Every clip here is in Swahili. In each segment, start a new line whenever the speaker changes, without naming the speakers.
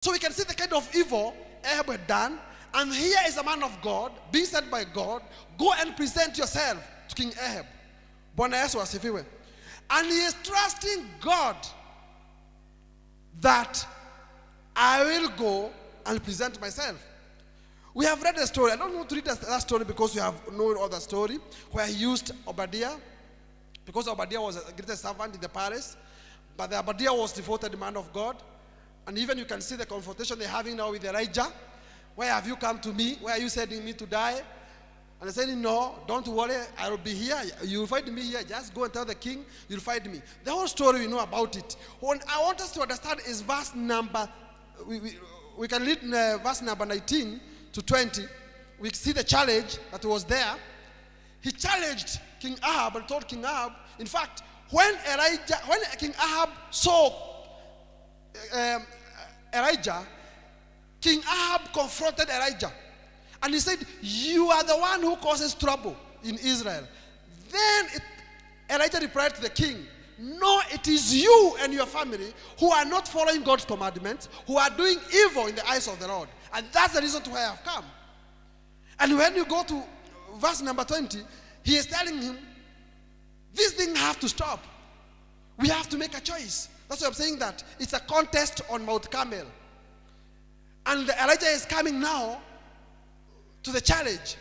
So we can see the kind of evil Ahab had done. And here is a man of God, being sent by God. Go and present yourself to King Ahab. Bwana Yesu asifiwe. And he is trusting God that I will go and present myself. We have read the story. I don't want to read that story because we have known all the story, where he used Obadiah, because Obadiah was a greatest servant in the palace. But the Obadiah was devoted man of God. And even you can see the confrontation they're having now with Elijah. Why have you come to me? Why are you sending me to die? And I said, no, don't worry, I will be here. You will find me here. Just go and tell the king, you'll find me. The whole story, we know about it. What I want us to understand is verse number, we can read verse number 19 to 20. We see the challenge that was there. He challenged King Ahab and told King Ahab, in fact, when King Ahab saw Elijah, King Ahab confronted Elijah. And he said, you are the one who causes trouble in Israel. Then Elijah replied to the king, no, it is you and your family who are not following God's commandments, who are doing evil in the eyes of the Lord. And that's the reason why I have come. And when you go to verse number 20, he is telling him, this thing have to stop. We have to make a choice. That's why I'm saying that. It's a contest on Mount Carmel. And Elijah is coming now to the challenge.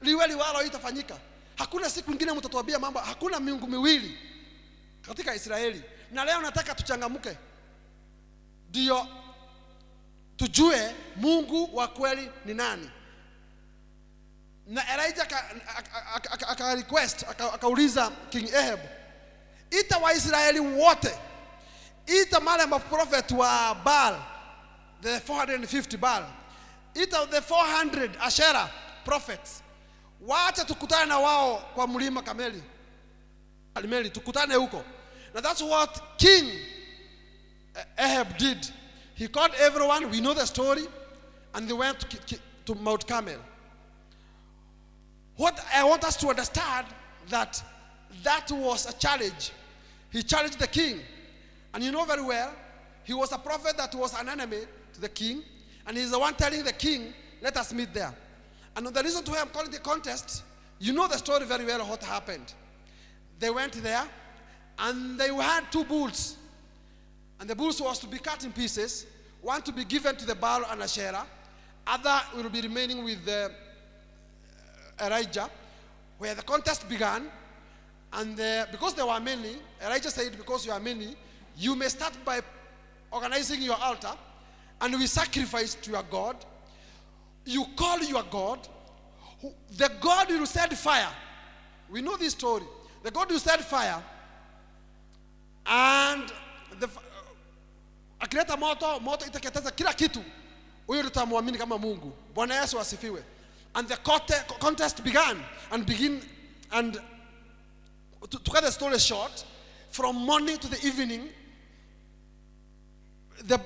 Liwe liwalo itafanyika. Hakuna siku nyingine mtatuambia mambo, hakuna miungu miwili katika Israeli. Na leo nataka tuchangamuke. Ndio tujue Mungu wa kweli ni nani. Na Elijah aka request, akauliza King Ahab, ita Waisraeli wote, ita male prophet wa Baal, the 450 Baal, ita the 400 Asherah prophets, waacha tukutane na wao kwa mlima Karmeli, tukutane huko. Now that's what King Ahab did. He called everyone, we know the story, and they went to Mount Carmel. What I want us to understand, that was a challenge. He challenged the king. And you know very well, he was a prophet that was an enemy to the king. And he's the one telling the king, let us meet there. And the reason why I'm calling the contest, you know the story very well, what happened. They went there, and they had 2 bulls. And the bulls was to be cut in pieces. One to be given to the Baal and Asherah. Other will be remaining with Elijah, where the contest began. And because there were many, Elijah said, because you are many, you may start by organizing your altar, and we sacrifice to your God. You call your God. The God will set fire. We know this story. The God will set fire, and akileta moto itakatiza kila kitu. Huyo tutamwamini kama Mungu. Bwana Yesu asifiwe. And the contest began, and to cut the story short, from morning to the evening, the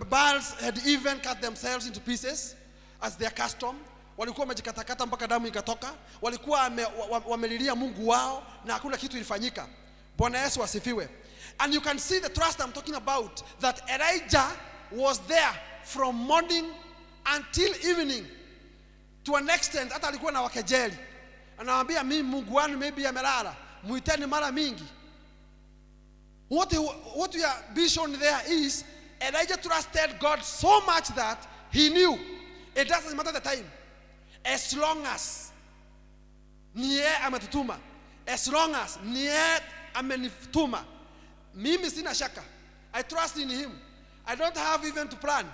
Baals had even cut themselves into pieces as their custom. Walikuwa wamejikatakata mpaka damu ikatoka. Walikuwa wamelilia Mungu wao, na hakuna kitu ilifanyika. Bwana Yesu asifiwe. And you can see the trust I'm talking about, that Elijah was there from morning until evening. To an extent, hata alikuwa na wakejeli. Anawaambia, mimi Mungu wangu maybe amelala, muiteni mara mingi. What we are being shown there is, Elijah trusted God so much that he knew it doesn't matter the time. As long as niye ametutuma, as long as niye amenituma, mimi sina shaka. I trust in him. I don't have even to plan.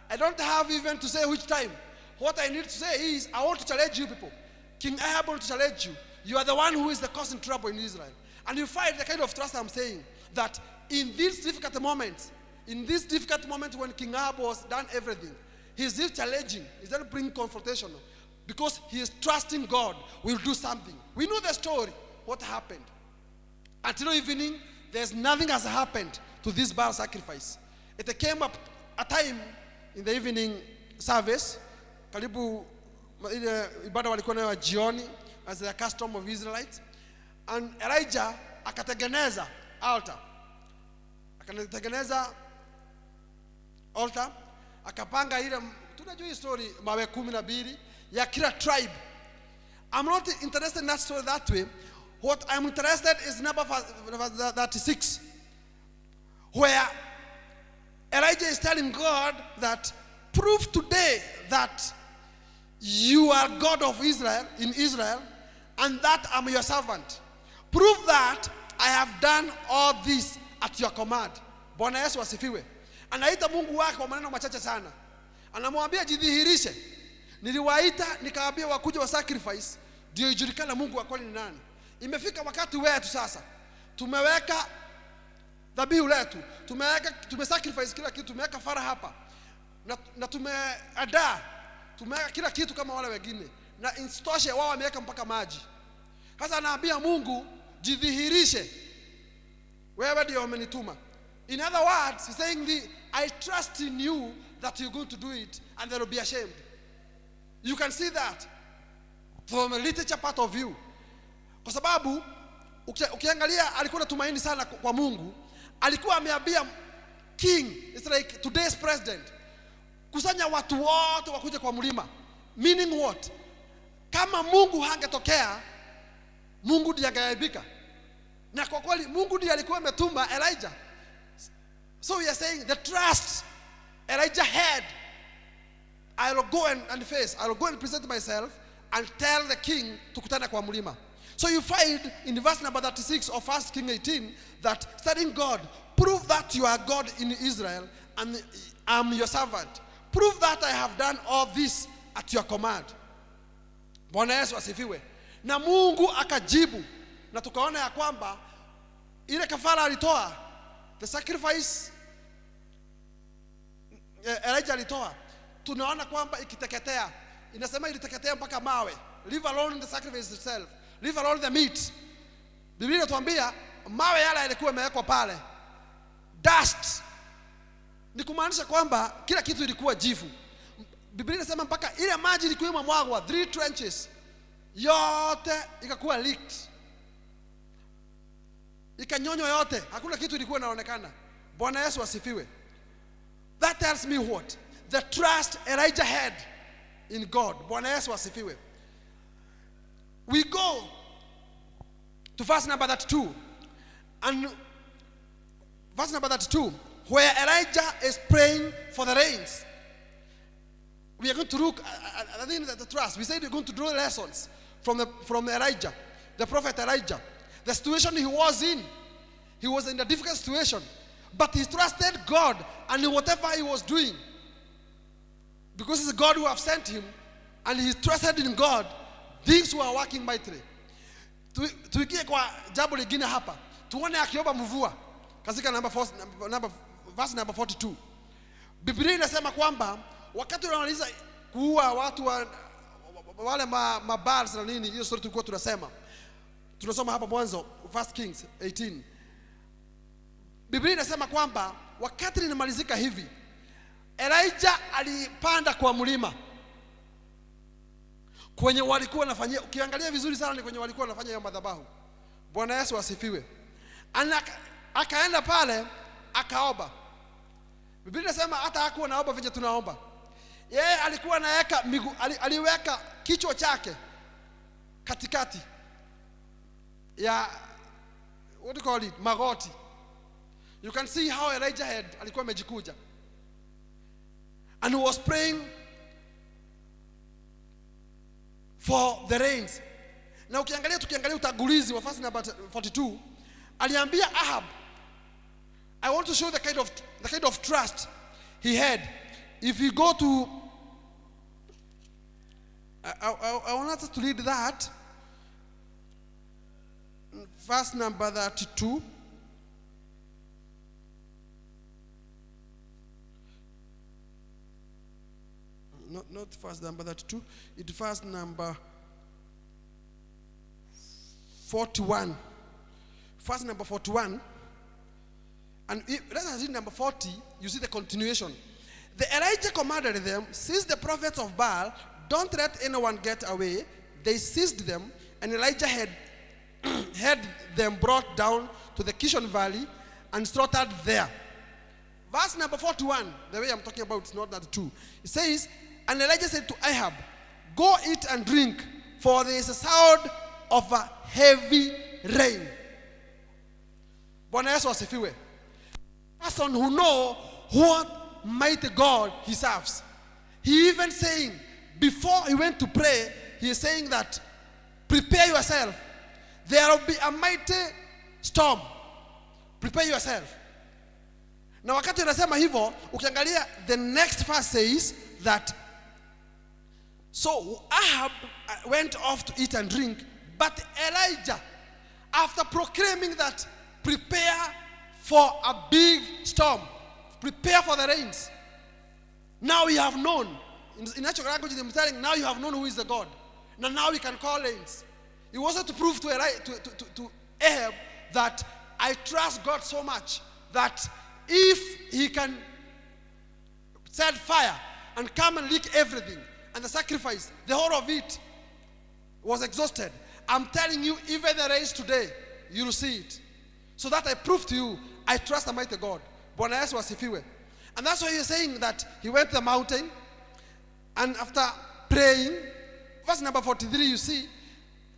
I don't have even to say which time. What I need to say is, I want to challenge you people. King Ahab wants to challenge you. You are the one who is the causing trouble in Israel. And you find the kind of trust I'm saying, that in these difficult moments, when King Ahab was done everything, he's still challenging, he's not bringing confrontation, because he is trusting God will do something. We know the story, what happened. Until evening, there's nothing has happened to this Baal sacrifice. It came up a time in the evening service, karibu ibada walikuwa nayo jioni, as the custom of Israelites, and Elijah akatengeneza altar. akapanga ile, tunajua hii story, mawe 12 ya kila tribe. I'm not interested in that story that way. What I'm interested is number 36, where Elijah is telling God that prove today that you are God of Israel in Israel, and that I'm your servant. Prove that I have done all this at your command. Bwana Yesu asifiwe. Anaita Mungu wake kwa maneno machache sana. Anamwambia jidhihirishe. Niliwaita nikawaambia wakuje wa sacrifice ndio ijulikane Mungu wa kweli ni nani. Imefika wakati wetu sasa. Tumeweka dhabihu letu. Tumesacrifice kila kitu, tumeweka fara hapa. Na tumeadaa. Tumeweka kila kitu kama wale wengine. Na instoshe wao wameweka mpaka maji. Sasa anaambia Mungu jidhihirishe. Wewe ndio umenituma. In other words, he's saying I trust in you that you're going to do it and they will be ashamed. You can see that from a literature part of you. Kwa sababu ukiangalia alikuwa na tumaini sana kwa Mungu. Alikuwa ameambia king, it's like today's president, kusanya watu wote wakuje kwa mlima. Meaning what? Kama Mungu hangetokea, Mungu ndiye angeaibika. Na kwa kweli Mungu ndiye alikuwa ametuma Elijah. So we are saying the trust Elijah had, I will go and face, I will go and present myself and tell the king tukutana kwa mlima. So you find in verse number 36 of 1 King 18 that studying God, prove that you are God in Israel and I'm your servant. Prove that I have done all this at your command. Bwana Yesu asifiwe. Na Mungu akajibu, na tukaona ya kwamba ile kafara alitoa, the sacrifice Elijah alitoa, tunaona kwamba ikiteketea. Inasema iliteketea mpaka mawe. Leave alone the sacrifice itself. Leave alone the meat. Biblia inatuambia mawe yale yalikuwa yamewekwa pale. Dust. Ni kumaanisha kwamba kila kitu ilikuwa jivu. Biblia inasema mpaka ile maji ilikuwa imemwagwa 3 trenches. Yote ikakuwa leaked. Ikanyonywa yote, hakuna kitu ilikuwa inaonekana. Bwana Yesu asifiwe. That tells me what? The trust Elijah had in God. Bwana Yesu asifiwe. We go to verse number 32. And verse number 32, where Elijah is praying for the rains. We are going to look at the trust. We said we're going to draw lessons from Elijah, the prophet Elijah. The situation he was in. He was in a difficult situation. But he trusted God and whatever he was doing. Because it's God who have sent him. And he trusted in God. Things were working mightily. Tuikie kwa jambo lingine hapa. Tuone akiomba mvua. Katika verse number 42. Biblia inasema kwamba wakati wanamaliza kuua watu wale mabals na nini, hiyo story tulikuwa tunasema. Tunasoma hapa mwanzo 1 Kings 18. Biblia inasema kwamba wakati linamalizika hivi, Elijah alipanda kwa mlima kwenye walikuwa wanafanyia. Ukiangalia vizuri sana ni kwenye walikuwa wanafanya hiyo madhabahu. Bwana Yesu asifiwe. Akaenda pale akaomba. Biblia inasema hata hakuwa naomba vile tunaomba. Yeye alikuwa anaweka miguu, aliweka kichwa chake katikati ya what do you call it, magoti. You can see how Elijah had alikuwa amejikuja. And he was praying for the rains. Na tukiangalia utagulizi wa verse number 42, aliambia Ahab, I want to show the kind of trust he had. If you go to I want us to read that verse number 32. Not verse number 32. It's verse number 41. Verse number 41. And let's read number 40. You see the continuation. The Elijah commanded them, seize the prophets of Baal, don't let anyone get away. They seized them, and Elijah had them brought down to the Kishon Valley and slaughtered there. Verse number 41, the way I'm talking about is not that 2. It says, and Elijah said to Ahab, go eat and drink, for there is a sound of a heavy rain. Bwana Yesu asifiwe. Person who know what mighty God he serves. He even saying, before he went to pray, he is saying that, prepare yourself. There will be a mighty storm. Prepare yourself. Na wakati anasema hivyo, ukiangalia the next verse says that, so Ahab went off to eat and drink, but Elijah, after proclaiming that, prepare for a big storm, prepare for the rains. Now you have known, in natural language they're telling, now you have known who is the God. Now you can call rains. He wanted to prove to Ahab that I trust God so much that if he can set fire and come and lick everything, and the sacrifice, the whole of it was exhausted, I'm telling you, even the rains today, you'll see it. So that I prove to you, I trust the mighty God. Bwana Yesu asifiwe. And that's why he's saying that he went to the mountain, and after praying, verse number 43, you see,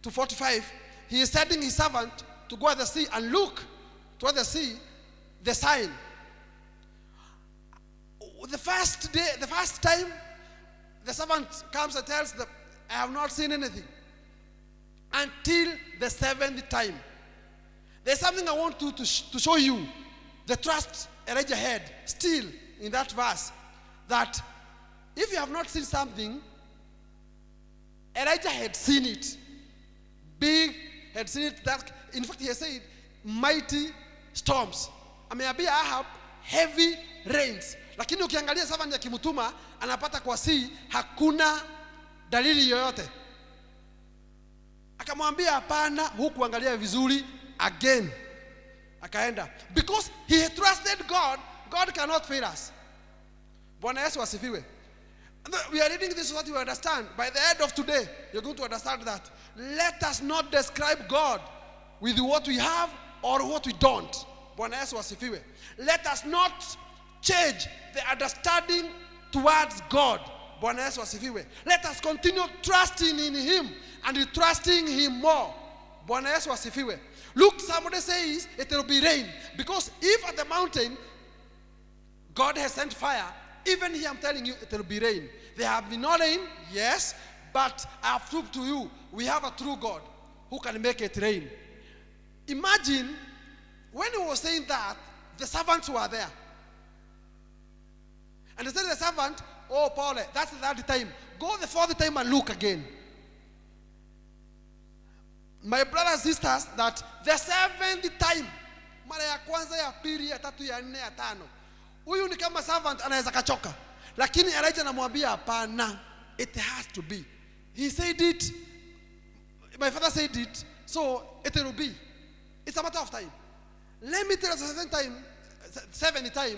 to 45, he is sending his servant to go at the sea and look toward the sea, the sign. The first time, the servant comes and tells them, I have not seen anything. Until the 7th time. There's something I want to show you. The trust Elijah had still in that verse. That if you have not seen something, Elijah had seen it. Big, had seen it. That, in fact, he has said, mighty storms. Ameambia Ahab, heavy rains. Lakini ukiangalia servant ya kimutuma, anapata kwa sea, hakuna dalili yoyote. Akamwambia hapana, hukuangalia vizuri, again. Akaenda. Because he had trusted God, God cannot fail us. Bwana Yesu asifiwe. We are reading this so that you understand. By the end of today, you're going to understand that. Let us not describe God with what we have or what we don't. Bwana Yesu asifiwe. Let us not change the understanding towards God. Bwana Yesu asifiwe. Let us continue trusting in Him and trusting Him more. Bwana Yesu asifiwe. Look, somebody says it will be rain. Because if at the mountain, God has sent fire, even here I'm telling you, it will be rain. There have been no rain, yes, but I have proved to you, we have a true God who can make it rain. Imagine, when he was saying that, the servants were there. And they said to the servant, oh, Paul, that's the 3rd time. Go the 4th time and look again. My brothers and sisters, that the 7th time, mara ya kwanza, ya pili, ya tatu, ya nne, ya tano, huyu ni kama servant anaweza kachoka. Lakini Elijah anamwambia hapana, it has to be. He said it, my father said it, so it will be. It's a matter of time. Let me tell you the 7th time,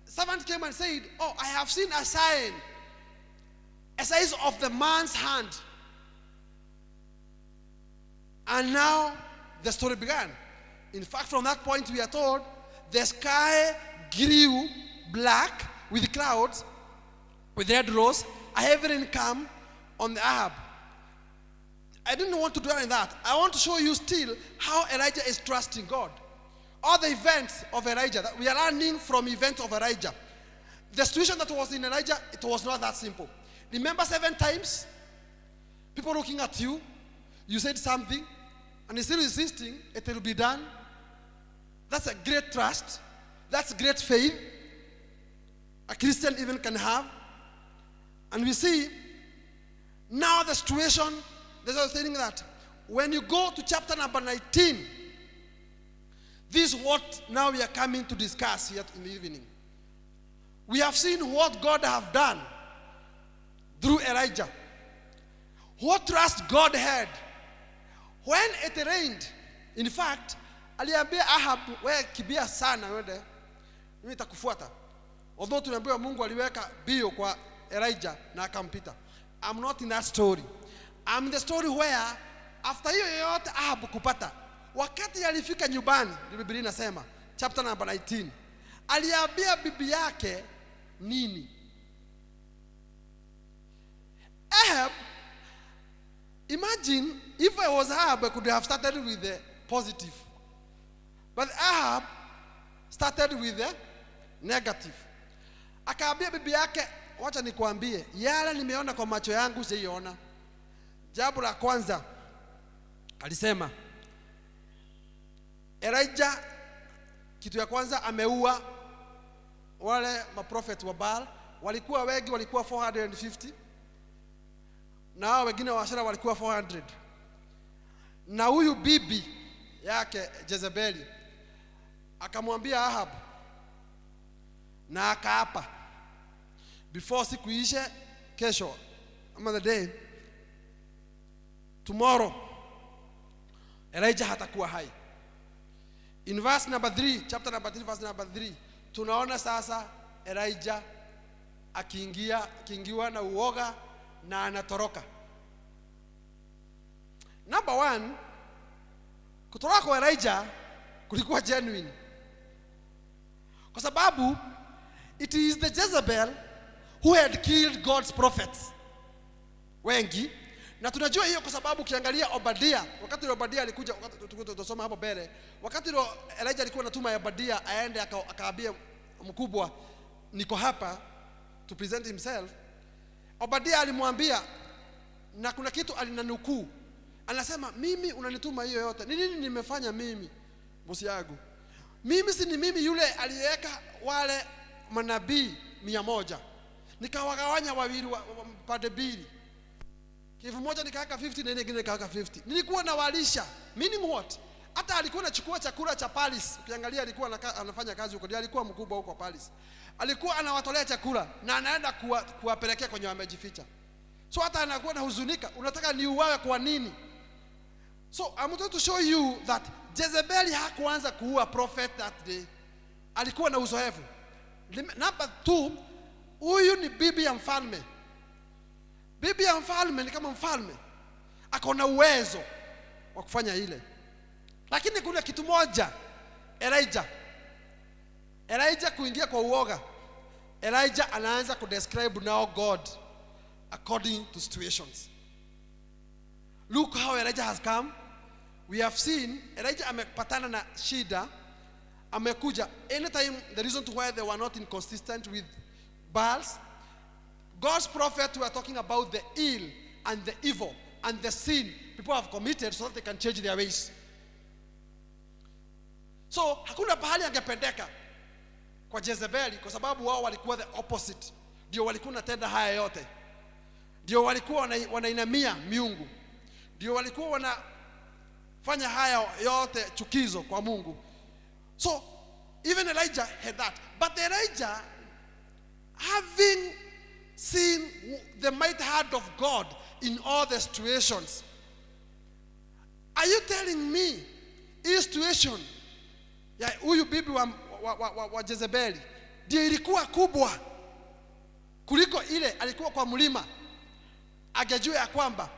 servant came and said, oh, I have seen a sign, a size of the man's hand. And now the story began. In fact, from that point we are told, the sky grew black with clouds, with red rose, a heavy rain came on the Ahab. I didn't want to dwell on that. I want to show you still how Elijah is trusting God. All the events of Elijah, that we are learning from events of Elijah. The situation that was in Elijah, it was not that simple. Remember 7 times, people looking at you, you said something, and you're still insisting, it will be done. That's a great trust. That's great faith. A Christian even can have. And we see, now the situation, there's a saying that, when you go to chapter number 19, this is what now we are coming to discuss here in the evening. We have seen what God have done through Elijah. What trust God had. When it rained, in fact, aliambia Ahab, wewe kibia sana wende, mimi nitakufuata. Although tunaambiwa Mungu aliweka bio kwa Elijah na akampita. I'm not in that story. I'm in the story where after hiyo yote Ahab kupata, wakati alifika nyumbani, Biblia inasema chapter number 19, aliambia bibi yake nini? Ahab, imagine if I was Ahab, I could have started with the positive. But Ahab started with the negative. Akaambia bibi yake, wacha nikuambie, yale nimeona kwa macho yangu sijaiona. Jambo la kwanza alisema, Elijah kitu ya kwanza ameua wale maprofeti wa Baal. Walikuwa wengi, walikuwa 450, na hao wengine wa Ashera walikuwa 400. Na huyu bibi yake Jezebeli akamwambia Ahab, na akaapa, before siku ishe, kesho ama the day tomorrow Elijah hatakuwa hai. In verse number 3, chapter number 3, verse number 3, tunaona sasa Elijah akiingiwa na uoga na anatoroka. Number 1, kutoroka kwa Elijah kulikuwa genuine, kwa sababu it is the Jezebel who had killed God's prophets wengi. Na tunajua hiyo kwa sababu ukiangalia Obadia, wakati Obadia alikuja, tutasoma hapo mbele, wakati Elijah alikuwa anatuma Obadia aende akaambia mkubwa, niko hapa to present himself. Obadia alimwambia, na kuna kitu alinanukuu, anasema, mimi unanituma hiyo yote, ni nini nimefanya mimi bosi yangu? Mimi si ni mimi yule aliyeweka wale manabii 100 nikawagawanya wawili pande mbili, kivu moja nikaweka 50 na nyingine nikaweka 50. Nilikuwa nawalisha, meaning what? Hata alikuwa anachukua chakula cha palace. Ukiangalia alikuwa anafanya kazi huko, alikuwa mkubwa huko palace. Alikuwa anawatolea chakula na anaenda kuwapelekea kwenye wamejificha. So hata anakuwa na huzunika, unataka niuawe kwa nini? So I'm going to show you that Jezebel hakuanza kuua prophet that day. Alikuwa na uzoefu. Number 2, huyu ni bibi ya mfalme. Bibi ya mfalme ni kama mfalme, ako na uwezo wa kufanya ile. Lakini kuna kitu moja, Elijah kuingia kwa uoga. Elijah anaanza kudescribe now God according to situations. Look how Elijah has come. We have seen Elijah amepatana na shida, amekuja. Anytime the reason to why they were not inconsistent with Baals, God's prophets were talking about the ill and the evil and the sin people have committed so that they can change their ways. So hakuna pahali angependeka kwa Jezebeli, kwa sababu wao walikuwa the opposite. Ndio walikuwa natenda haya yote, ndio walikuwa wanainamia miungu, ndio walikuwa wanafanya haya yote chukizo kwa Mungu. So even Elijah had that. But Elijah, having seen the mighty hand of God in all the situations, are you telling me hii situation ya huyu bibi wa Jezebeli ndio ilikuwa kubwa kuliko ile alikuwa kwa mlima? Angejua ya kwamba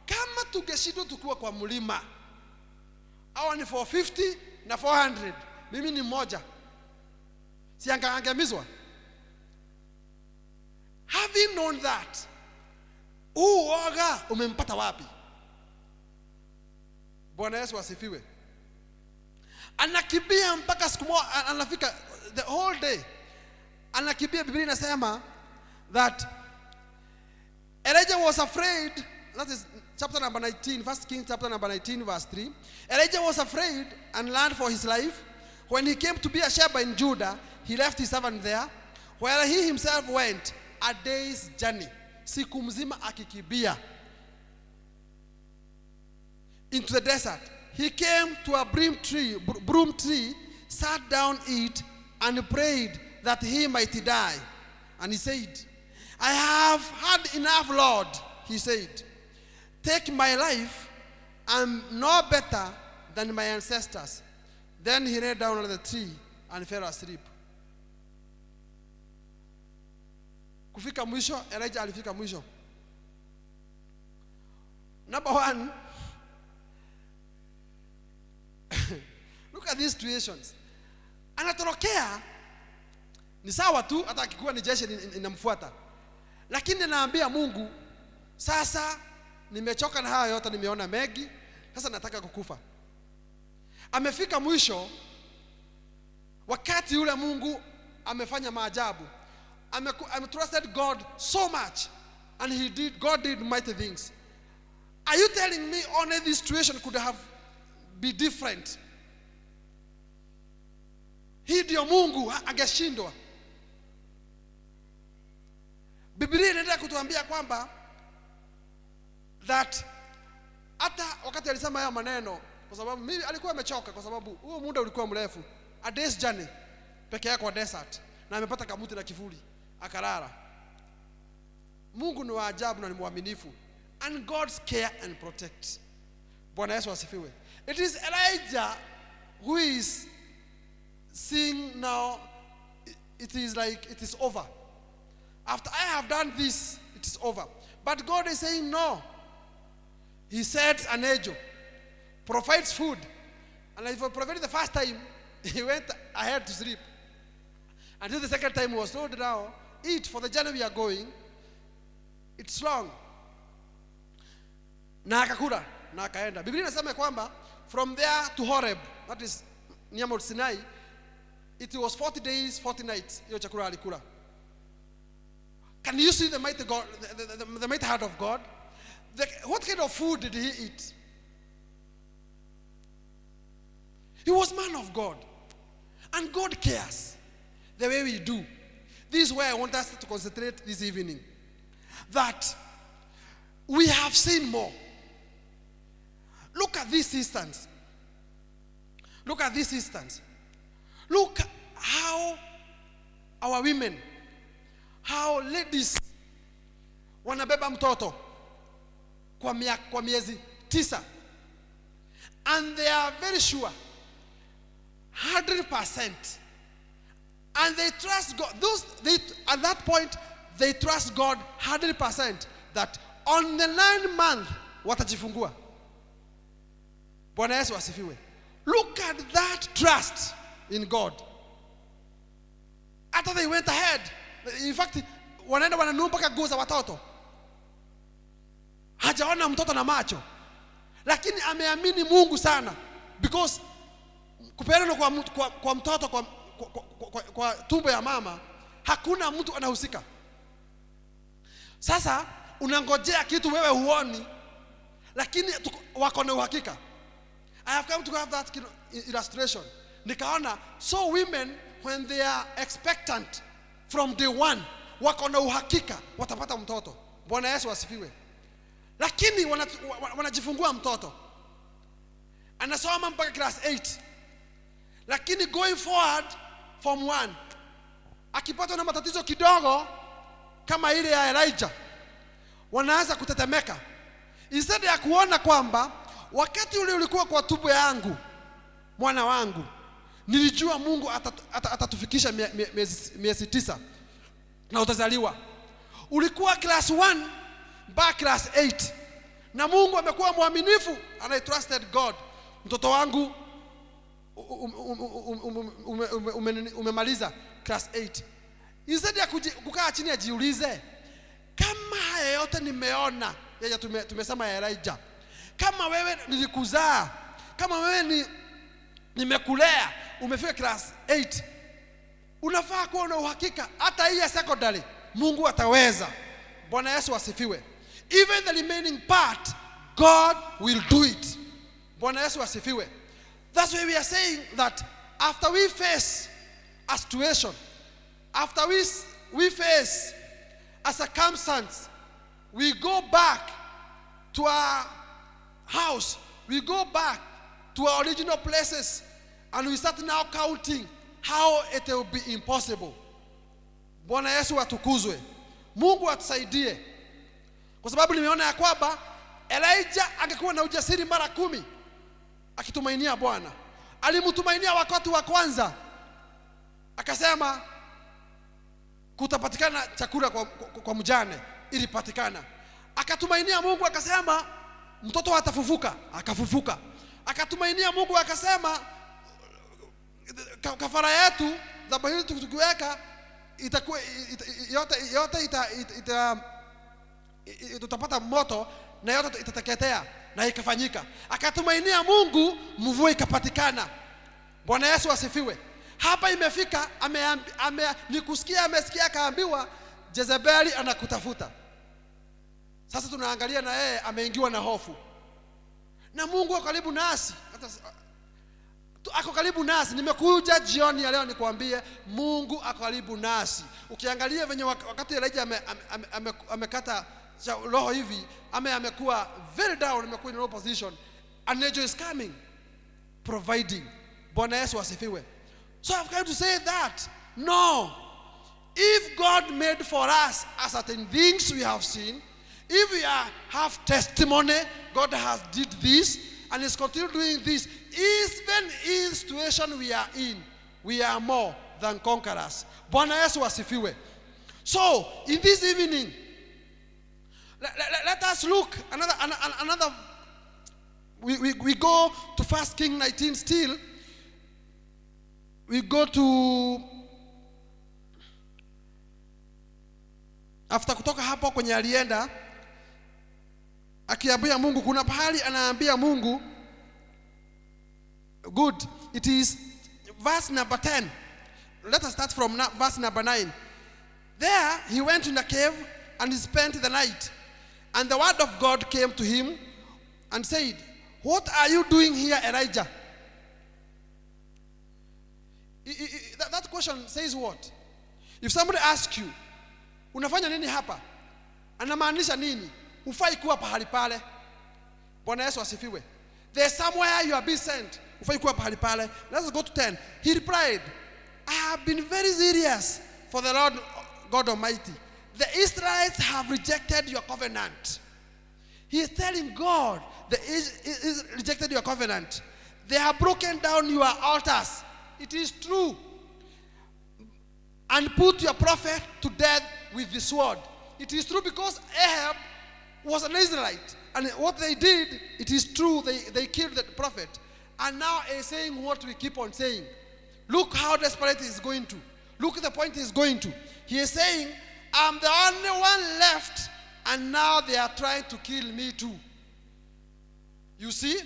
kama tungeshindwa tukiwa kwa mlima, hawa ni 450 na 400, mimi ni mmoja, si angeangamizwa? Having known that, uoga umempata wapi? Bwana Yesu asifiwe. Anakimbia mpaka siku moja, anafika the whole day anakimbia. Biblia inasema that Elijah was afraid. That is chapter number 19, 1 Kings chapter number 19 verse 3. Elijah was afraid and ran for his life. When he came to Beersheba in Judah, he left his servant there, while he himself went a day's journey, siku mzima akikimbia, into the desert. He came to a broom tree, sat down it, and prayed that he might die. And he said, I have had enough, Lord. He said, take my life. I'm no better than my ancestors. Then he lay down under the tree and fell asleep. Kufika mwisho, Elijah alifika mwisho. Number 1, look at these situations. Anatorokea Ni sawa tu hata akikuwa ni jeshi inamfuata. Lakini naambia Mungu, sasa nimechoka na haya yote, nimeona mengi, sasa nataka kukufa. Amefika mwisho wakati yule Mungu amefanya maajabu. I'm trusted God so much, and God did mighty things. Are you telling me only this situation could have be different? Hii ndio Mungu angeshindwa? Biblia inaendelea kutuambia kwamba that hata wakati alisema haya maneno, kwa sababu mimi alikuwa amechoka, kwa sababu huo muda ulikuwa mrefu, a day's journey peke yake kwa desert, na amepata kamuti na kivuli akalala. Mungu ni wa ajabu na ni mwaminifu, and God's care and protect. Bwana Yesu asifiwe. It is Elijah who is seeing now, it is like it is over. After I have done this, it is over. But God is saying no. He sends an angel, provides food, and if he provided the first time, he went ahead to sleep. Until the second time he was told, now eat, for the journey we are going, it's long. Na akakula na akaenda. Biblia inasema kwamba from there to Horeb, that is near Mount Sinai, it was 40 days 40 nights hiyo chakula alikula. Can you see the mighty God, the mighty heart of God? What kind of food did he eat? He was man of God, and God cares the way we do. This is where I want us to concentrate this evening, that we have seen more. Look at this instance. Look at this instance. Look how our women, how ladies wanabeba mtoto kwa miezi 9, and they are very sure 100%, and they trust God. At that point they trust God 100% that on the 9th month watajifungua. Bwana Yesu asifiwe. Look at that trust in God. After they went ahead, in fact, wanaenda wananunua mpaka nguo za watoto. Hajaona mtoto na macho, lakini ameamini Mungu sana, because kupeana kwa mtoto kwa tumbo ya mama, hakuna mtu anahusika. Sasa unangojea kitu wewe huoni, lakini wako na uhakika. I have come to have that illustration. Nikaona, so women, when they are expectant from day one, wako na uhakika watapata mtoto. Bwana Yesu asifiwe. Lakini wanajifungua mtoto, anasoma mpaka class 8, lakini going forward form 1, akipata na matatizo kidogo kama ile ya Elijah, wanaanza kutetemeka. Instead ya kuona kwamba wakati ule ulikuwa kwa tumbo yangu, mwana wangu, nilijua Mungu atatufikisha miezi 9 na utazaliwa. Ulikuwa class 1 mpaka class 8, na Mungu amekuwa mwaminifu, and I trusted God. Mtoto wangu umemaliza class 8. Instead ya kukaa chini ajiulize, kama haya yote nimeona, yeye tumesema ya Elijah, kama wewe nilikuzaa, kama wewe nimekulea, umefika class 8, unafaa kuwa na uhakika hata hii ya secondary Mungu ataweza. Bwana Yesu asifiwe. Even the remaining part, God will do it. Bwana Yesu asifiwe. That's why we are saying that after we face a situation, after we face a circumstance, we go back to our house, we go back to our original places, and we start now counting how it will be impossible. Bwana Yesu atukuzwe. Mungu atusaidie, kwa sababu nimeona ya kwamba Elijah angekuwa na ujasiri mara 10 akitumainia Bwana. Alimtumainia wakati wa kwanza, akasema kutapatikana chakula kwa mjane, ilipatikana. Akatumainia Mungu, akasema mtoto atafufuka, akafufuka. Akatumainia Mungu, akasema kafara yetu dhabihu tukiweka itakuwa yote tutapata moto na yote itateketea, na ikafanyika. Akatumainia Mungu, mvua ikapatikana. Bwana Yesu asifiwe. Hapa imefika nikusikia amesikia akaambiwa Jezebeli anakutafuta. Sasa tunaangalia na yeye ameingiwa na hofu. Na Mungu ako karibu nasi. Ako karibu nasi. Nimekuja jioni ya leo nikwambie Mungu ako karibu nasi. Ukiangalia venye wakati Elijah amekata roho hivi, amekuwa very down, amekuwa in low position, an angel is coming providing. Bwana Yesu asifiwe. So I've come to say that no, if God made for us certain things we have seen, if we have testimony, God has did this and is continue doing this, even in the situation we are in, we are more than conquerors. Bwana Yesu asifiwe. So in this evening, let us look another. We go to 1 Kings 19 still. We go to after kutoka hapo kwenye alienda akiambia Mungu, kuna pahali anaambia Mungu, good, it is verse number 10. Let us start from verse number 9. There he went in a cave and he spent the night, and the word of God came to him and said, what are you doing here, Elijah? That question says what? If somebody asks you, unafanya nini hapa? Anamaanisha nini? Ufai kuwa pahali pale. Bwana Yesu asifiwe. There's somewhere you are being sent. Ufai kuwa pahali pale. Let's go to 10. He replied, I have been very serious for the Lord God Almighty. The Israelites have rejected your covenant. He is telling God, the Israelites rejected your covenant. They have broken down your altars. It is true. And put your prophet to death with the sword. It is true, because Ahab was an Israelite. And what they did, it is true, they killed the prophet. And now he's saying what we keep on saying. Look how desperate he is going to. Look at the point he is going to. He is saying, I'm the only one left, and now they are trying to kill me too. You see?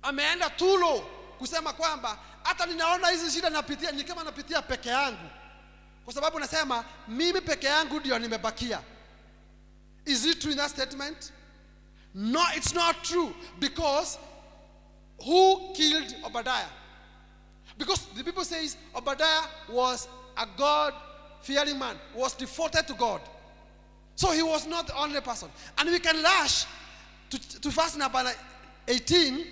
Ameenda too low kusema kwamba hata ninaona hizi shida napitia ni kama napitia peke yangu, kwa sababu nasema mimi peke yangu ndio nimebakia. Is it true in that statement? No, it's not true, because who killed Obadiah? Because the people says Obadiah was a God-fearing man, was devoted to God. So he was not the only person. And we can rush to verse number 18,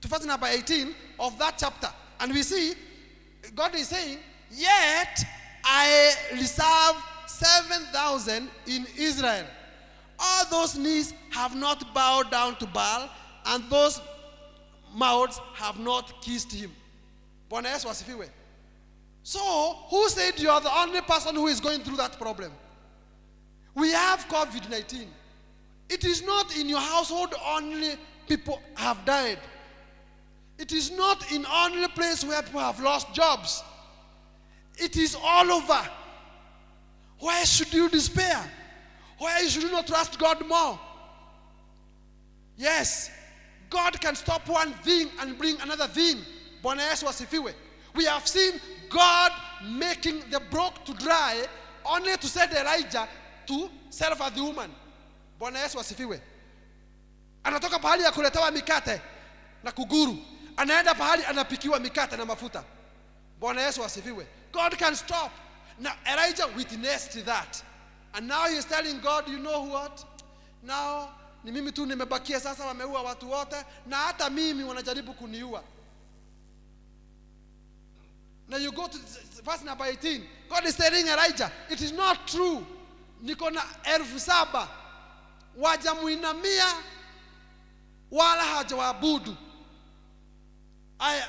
to verse number 18 of that chapter. And we see God is saying, yet I reserve 7,000 in Israel. All those knees have not bowed down to Baal, and those mouths have not kissed him. Bwana Yesu asifiwe. So, who said you are the only person who is going through that problem? We have COVID-19. It is not in your household only people have died. It is not in only place where people have lost jobs. It is all over. Why should you despair? Why should you not trust God more? Yes, God can stop one thing and bring another thing. Bwana Yesu asifiwe. We have seen God making the brook to dry only to send Elijah to serve as the woman. Bwana Yesu asifiwe. Anatoka pahali ya kuletewa mikate na kuguru, anaenda pahali anapikiwa mikate na mafuta. Bwana Yesu asifiwe. God can stop. Now Elijah witnessed that. And now he is telling God, you know what? Now ni mimi tu nimebakia, sasa wameua watu wote na hata mimi wanajaribu kuniua. Now you go to verse number 18. God is telling Elijah, it is not true. Niko na 7,000 wajamuinamia wala hajawaabudu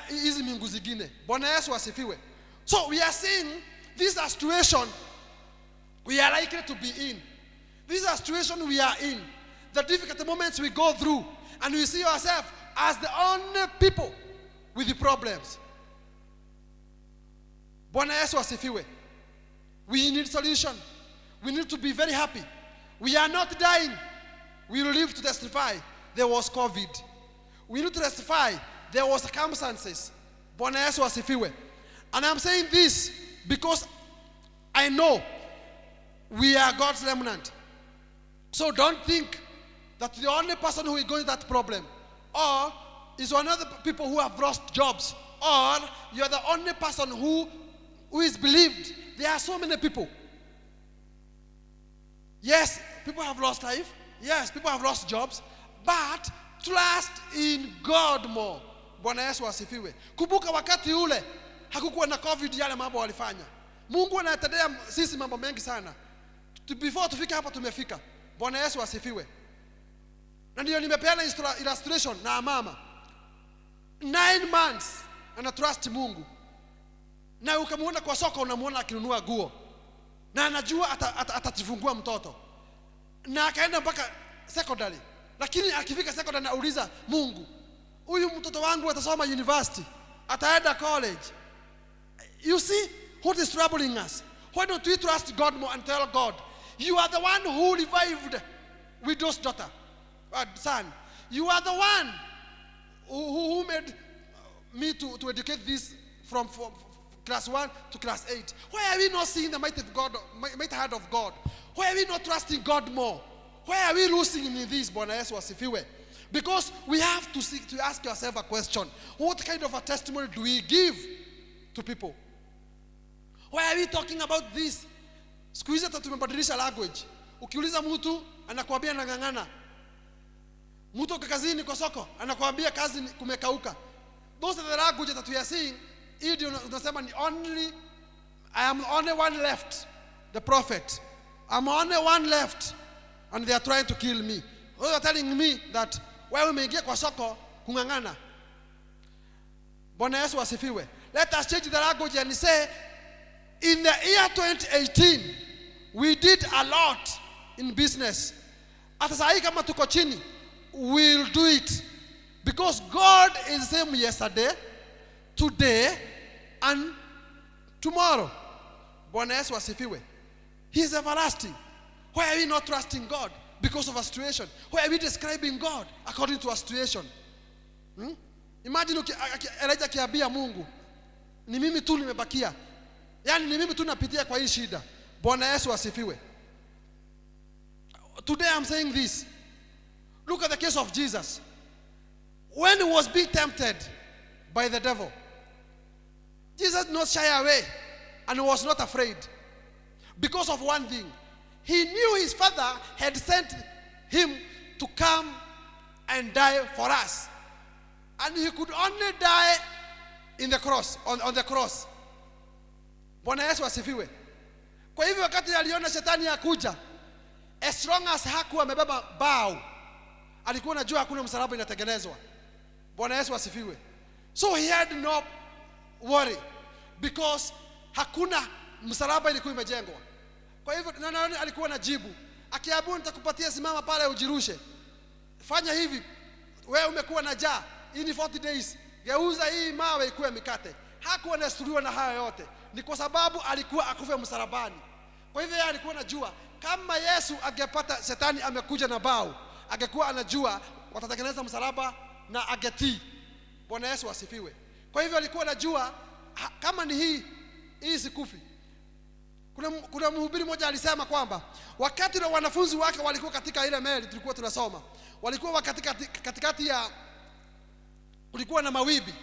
hizi miungu zingine. Bwana Yesu asifiwe. So we are seeing this is a situation we are likely to be in. This is a situation we are in. The difficult moments we go through, and we see ourselves as the only people with the problems. Bwana Yesu asifiwe. We need solution. We need to be very happy. We are not dying. We will live to testify there was COVID. We need to testify there was circumstances. Bwana Yesu asifiwe. And I'm saying this because I know we are God's remnant. So don't think that the only person who is going that problem, or is one of the people who have lost jobs, or you're the only person who is believed. There are so many people. Yes, people have lost life. Yes, people have lost jobs. But trust in God more. Bwana Yesu asifiwe. Kumbuka wakati ule hakukuwa na COVID, yale mambo walifanya. Mungu anatendea sisi mambo mengi sana. Before tufike hapa tumefika. Bwana Yesu asifiwe. Na ndio nimepeana illustration na mama. 9 months ana trust Mungu. Na ukamuona kwa soko, unamuona akinunua nguo. Na anajua atajifungua mtoto. Na akaenda mpaka secondary. Lakini akifika secondary anauliza Mungu, huyu mtoto wangu atasoma university, ataenda college. You see what is troubling us? Why don't we trust God more and tell God, you are the one who revived widow's daughter, son. You are the one who made me to educate this from class 1 to class 8. Why are we not seeing the mighty hand of God? Why are we not trusting God more? Why are we losing in this? Bwana Yesu asifiwe. Because we have to ask yourself a question. What kind of a testimony do we give to people? Why are we talking about this? Siku hizi tumebadilisha language. Ukiuliza mtu anakuambia nangangana. Mtu kazini kwa soko anakuambia kazi kumekauka. Those are the languages that we are seeing. Ili unasema ni I am only one left, the prophet. I'm only one left and they are trying to kill me. They are telling me that wewe umeingia kwa soko kungangana. Bwana Yesu asifiwe. Let us change the language and say, in the year 2018, we did a lot in business. Hata saa hii kama tuko chini, we'll do it. Because God is the same yesterday, today, and tomorrow. Bwana Yesu asifiwe. He is everlasting. Why are we not trusting God? Because of a situation. Why are we describing God according to a situation? Imagine Elijah akiambia Mungu, ni mimi tu nimebakia. Yani ni mimi tu napitia kwa hii shida. Bwana Yesu asifiwe. Today I'm saying this. Look at the case of Jesus. When he was being tempted by the devil, Jesus did not shy away and was not afraid. Because of one thing. He knew his Father had sent him to come and die for us. And he could only die in the cross, on the cross. Bwana Yesu asifiwe. Kwa hivyo wakati aliona shetani akuja, as long as hakuwa amebeba bao, alikuwa anajua hakuna msalaba inatengenezwa. Bwana Yesu asifiwe. So he had no worry because hakuna msalaba ilikuwa imejengwa. Kwa hivyo nani alikuwa anajibu, akiabu nitakupatia, simama pale ujirushe. Fanya hivi, wewe umekuwa na njaa, hii ni 40 days. Geuza hii mawe ikuwe mikate. Hakuwa anasuluhiwa na hayo yote. Ni kwa sababu alikuwa akufe msalabani. Kwa hivyo yeye alikuwa anajua kama Yesu angepata shetani amekuja na bao, angekuwa anajua watatengeneza msalaba na agetii. Bwana Yesu asifiwe. Kwa hivyo alikuwa anajua kama ni hii sikufi. Kuna mhubiri mmoja alisema kwamba wakati na wanafunzi wake walikuwa katika ile meli tulikuwa tunasoma, walikuwa katikati ya kulikuwa na mawimbi,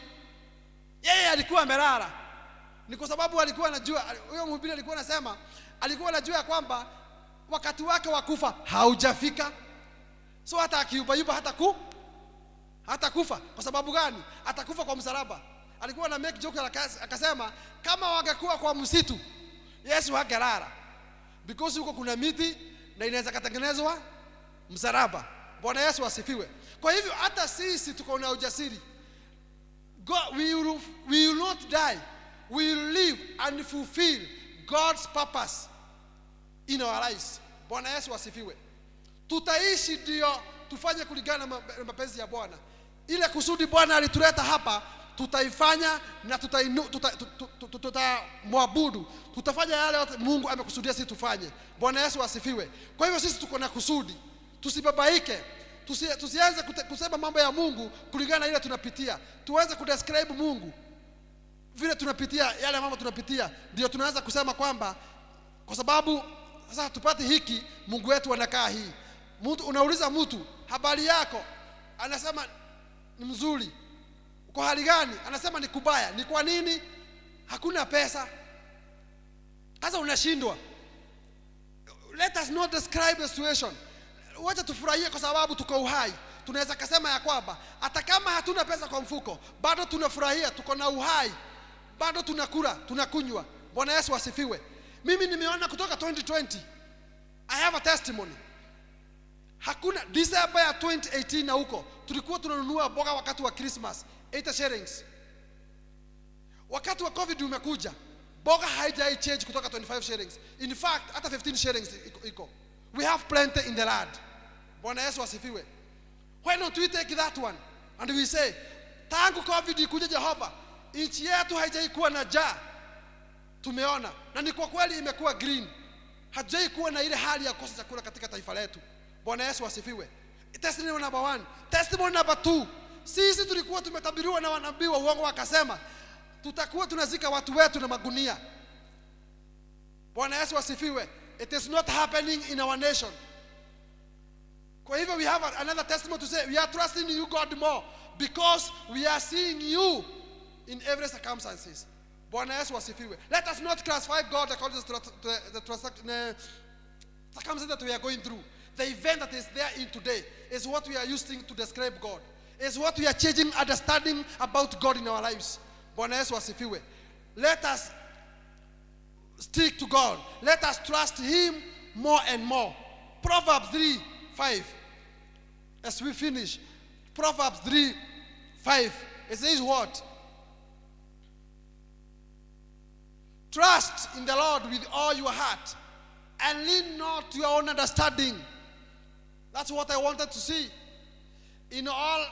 yeye alikuwa amelala. Ni kwa sababu alikuwa anajua, huyo mhubiri alikuwa anasema alikuwa anajua kwamba wakati wake wa kufa haujafika. So hata akiubayuba hata kufa. Kwa sababu gani? Atakufa kwa msalaba. Alikuwa na make joke akasema kama wangekuwa kwa msitu, Yesu hangelala. Because huko kuna miti na inaweza kutengenezwa msalaba. Bwana Yesu asifiwe. Kwa hivyo hata sisi tuko na ujasiri. God, we will not die. We will live and fulfill God's purpose in our lives. Bwana Yesu asifiwe. Tutaishi ndio tufanye kulingana na mapenzi ya Bwana. Ile kusudi Bwana alituleta hapa tutaifanya na tutamwabudu, tutafanya yale yote Mungu amekusudia sisi tufanye. Bwana Yesu asifiwe. Kwa hivyo sisi tuko na kusudi, tusibabaike, tusianze kusema mambo ya Mungu kulingana na ile tunapitia. Tuweze kudescribe Mungu vile tunapitia, yale mambo tunapitia, ndio tunaanza kusema kwamba kwa sababu sasa tupate hiki, Mungu wetu anakaa hii. Mtu unauliza mtu habari yako, anasema ni mzuri. Uko hali gani? Anasema ni kubaya. Ni kwa nini? Hakuna pesa. Sasa unashindwa. Let us not describe the situation. Wacha tufurahie kwa sababu tuko uhai. Tunaweza kusema ya kwamba hata kama hatuna pesa kwa mfuko, bado tunafurahia, tuko na uhai. Bado tunakula, tunakunywa. Bwana Yesu asifiwe. Mimi nimeona kutoka 2020. I have a testimony. Hakuna December ya 2018 na huko tulikuwa tunanunua mboga wakati wa Christmas 80 shillings. Wakati wa COVID umekuja, mboga haijai change kutoka 25 shillings. In fact, hata 15 shillings iko. We have plenty in the land. Bwana Yesu asifiwe. Why don't we take that one and we say, tangu COVID ikuja Jehova, nchi yetu haijai kuwa na njaa. Tumeona na ni kwa kweli imekuwa green. Hajai kuwa na ile hali ya kukosa chakula katika taifa letu. Bwana Yesu asifiwe. Testimony number 1. Testimony number 2. Sisi tulikuwa tumetabiriwa na wanabii wa uongo, wakasema tutakuwa tunazika watu wetu na magunia. Bwana Yesu asifiwe. It is not happening in our nation. Kwa hivyo we have another testimony to say we are trusting you God more because we are seeing you in every circumstances. Bwana Yesu asifiwe. Let us not classify God according to the circumstances that we are going through. The event that is there in today is what we are using to describe God. Is what we are changing understanding about God in our lives. Bwana Yesu asifiwe. Let us stick to God. Let us trust Him more and more. Proverbs 3:5. As we finish, Proverbs 3:5. It says what? Trust in the Lord with all your heart and lean not to your own understanding. That's what I wanted to see. In all,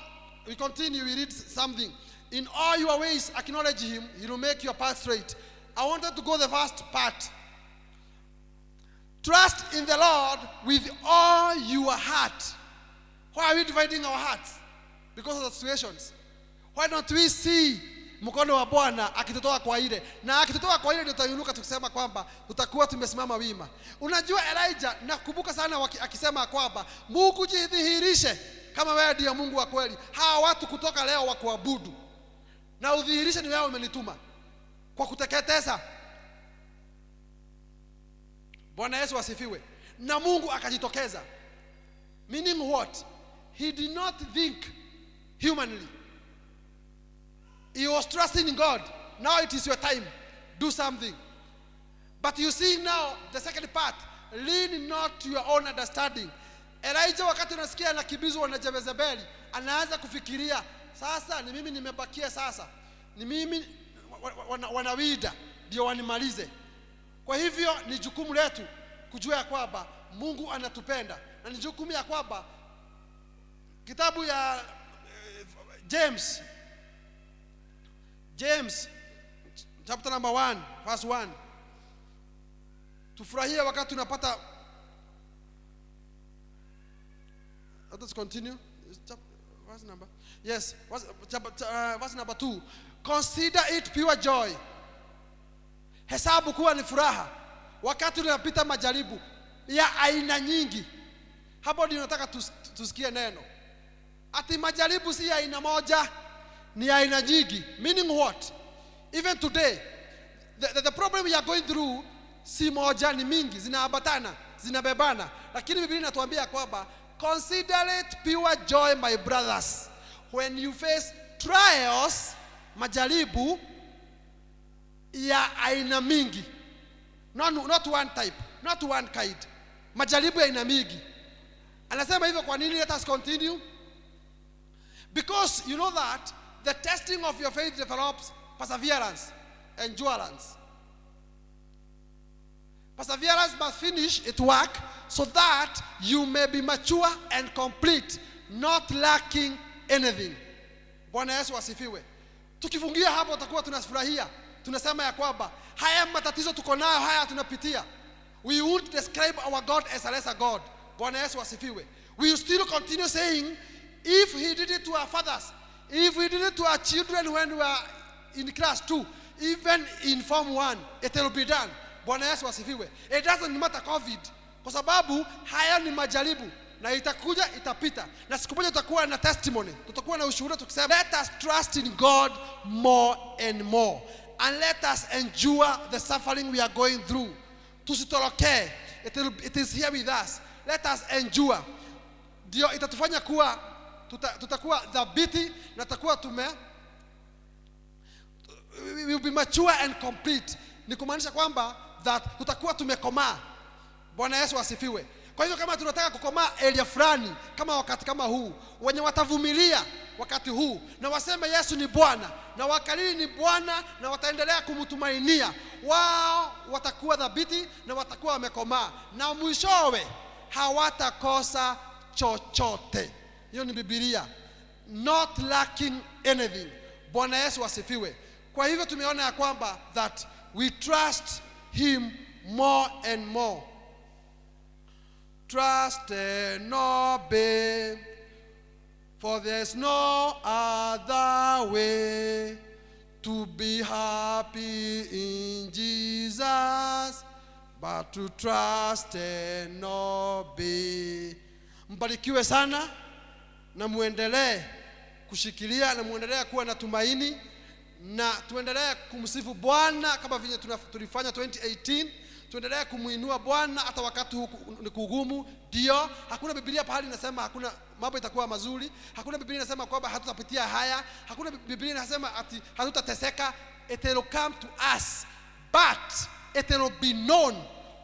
we continue, we read something. In all your ways acknowledge Him, He will make your path straight. I wanted to go the first part. Trust in the Lord with all your heart. Why are we dividing our hearts? Because of the situations. Why don't we see mkono wa Bwana akitutoa kwa ile, na akitutoa kwa ile ndio tutainuka tukisema kwamba tutakuwa tumesimama wima. Unajua Elijah, nakumbuka sana akisema kwamba Mungu jidhihirishe kama wewe ndiye Mungu wa kweli. Hawa watu kutoka leo wa kuabudu, na udhihirishe ni wewe umenituma kwa kuteketeza. Bwana Yesu asifiwe. Na Mungu akajitokeza. Meaning what? He did not think humanly. He was trusting in God. Now it is your time. Do something. But you see now the second part. Lean not to your own understanding. Elijah wakati unasikia anakibizwa na Jezebeli, anaanza kufikiria, sasa ni mimi nimebakia, sasa ni mimi wanawida ndio wanimalize. Kwa hivyo ni jukumu letu kujua kwamba Mungu anatupenda, na ni jukumu ya kwamba kitabu ya James chapter number 1 verse 1. Tufurahie wakati tunapata. Let us continue. Verse number. Yes, verse number 2. Consider it pure joy. Hesabu kuwa ni furaha wakati unapita majaribu ya aina nyingi. Hapo ndio nataka tusikie neno. Ati majaribu si ya aina moja, ni aina nyingi. Meaning what? Even today, the problem we are going through si moja, ni mingi, zinaambatana, zinabebana. Lakini Biblia inatuambia kwamba consider it pure joy, my brothers, when you face trials, majaribu ya aina mingi. Not one type, not one kind. Majaribu ya aina mingi. Anasema hivyo kwa nini? Let us continue. Because you know that the testing of your faith develops perseverance, endurance. Perseverance must finish its work so that you may be mature and complete, not lacking anything. Bwana Yesu asifiwe. Tukifungia hapo tutakuwa tunafurahia. Tunasema ya kwamba haya matatizo tuko nayo, haya tunapitia, we won't describe our God as a lesser God. Bwana Yesu asifiwe. We will still continue saying, if he did it to our fathers, if we did it to our children when we were in class 2, even in form 1, it will be done. Bwana Yesu asifiwe. It doesn't matter COVID, kwa sababu haya ni majaribu na itakuja, itapita, na siku moja tutakuwa na testimony, tutakuwa na ushuhuda tukisema, let us trust in God more and more, and let us endure the suffering we are going through. Tusitoroke. It is here with us. Let us endure. Ndio itatufanya kuwa tutakuwa dhabiti na tutakuwa we will be mature and complete. Ni kumaanisha kwamba that tutakuwa tumekomaa. Bwana Yesu asifiwe. Kwa hivyo kama tunataka kukomaa area fulani, kama wakati kama huu, wenye watavumilia wakati huu na waseme Yesu ni Bwana na wakalili ni Bwana na wataendelea kumtumainia, wao watakuwa dhabiti na watakuwa wamekomaa, na mwishowe hawatakosa chochote. Hiyo ni Biblia. Not lacking anything. Bwana Yesu asifiwe. Kwa hivyo tumeona ya kwamba that we trust him more and more. Trust and obey, for there's no other way to be happy in Jesus but to trust and obey. Mbarikiwe sana na muendelee kushikilia na muendelee kuwa na tumaini na tuendelee kumsifu Bwana kama vile tulifanya 2018. Tuendelee kumuinua Bwana hata wakati huku ni kugumu. Ndio, hakuna Biblia pahali inasema hakuna mambo itakuwa mazuri. Hakuna Biblia inasema kwamba hatutapitia haya. Hakuna Biblia inasema ati hatutateseka. It will come to us, but it will be known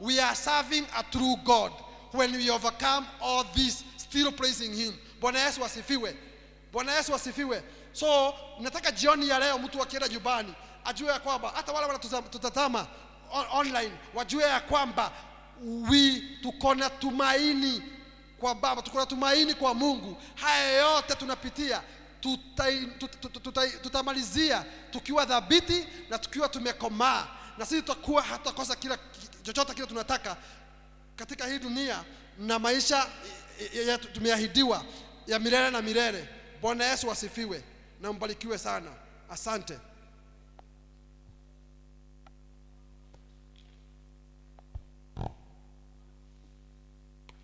we are serving a true God when we overcome all this, still praising him. Bwana Yesu asifiwe. Bwana Yesu asifiwe. So nataka jioni ya leo mtu akienda nyumbani ajue ya kwamba hata wale wanatutazama online wajue ya kwamba tuko na tumaini kwa Baba, tuko na tumaini kwa Mungu. Haya yote tunapitia tutamalizia tukiwa dhabiti na tukiwa tumekomaa, na sisi tutakuwa hatakosa kila chochote kile tunataka katika hii dunia na maisha tumeahidiwa ya milele na milele. Bwana Yesu asifiwe na mbarikiwe sana. Asante.